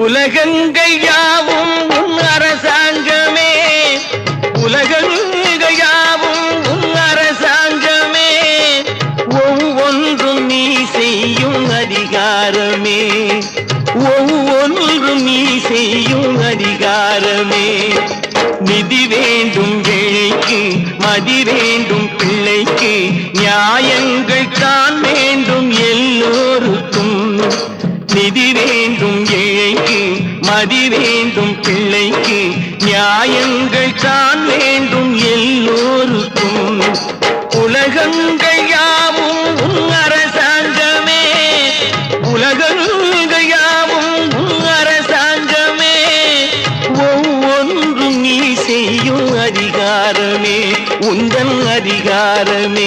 உலகங்கள் யாவும் உன் அரசாங்கமே, உலகங்கள் யாவும் உன் அரசாங்கமே, ஒவ்வொன்றும் நீ செய்யும் அதிகாரமே, ஒவ்வொன்றும் நீ செய்யும் அதிகாரமே. நிதி வேண்டும் ஏழைக்கு, மதி வேண்டும் பிள்ளைக்கு, நியாயங்கள் தான் வேண்டும் எல்லோருக்கும். நிதி வேண்டும் ஏழைக்கு, மதி வேண்டும் பிள்ளைக்கு, நியாயங்கள் தான் வேண்டும் எல்லோருக்கும். உலகங்கள் யாவும் உன் அரசாங்கமே, உலகங்கள் யாவும் உன் அரசாங்கமே, ஒவ்வொன்றும் நீ செய்யும் அதிகாரமே, உந்தன் அதிகாரமே.